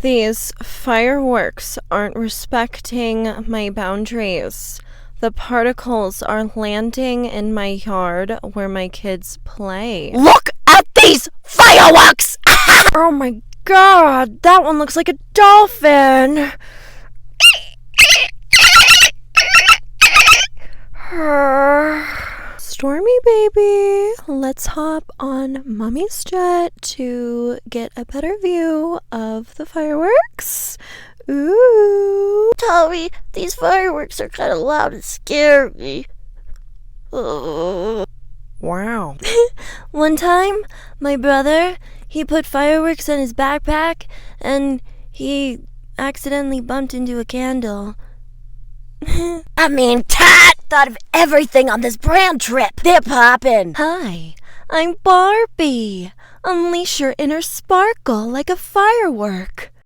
These fireworks aren't respecting my boundaries. The particles are landing in my yard where my kids play. Look at these fireworks! Oh my god, that one looks like a dolphin. Stormy baby, let's hop on Mommy's jet to get a better view of the fireworks. Ooh. Tommy, these fireworks are kind of loud and scare me. Wow. One time, my brother, he put fireworks in his backpack and he accidentally bumped into a candle. Kat thought of everything on this brand trip. They're poppin'. Hi, I'm Barbie. Unleash your inner sparkle like a firework.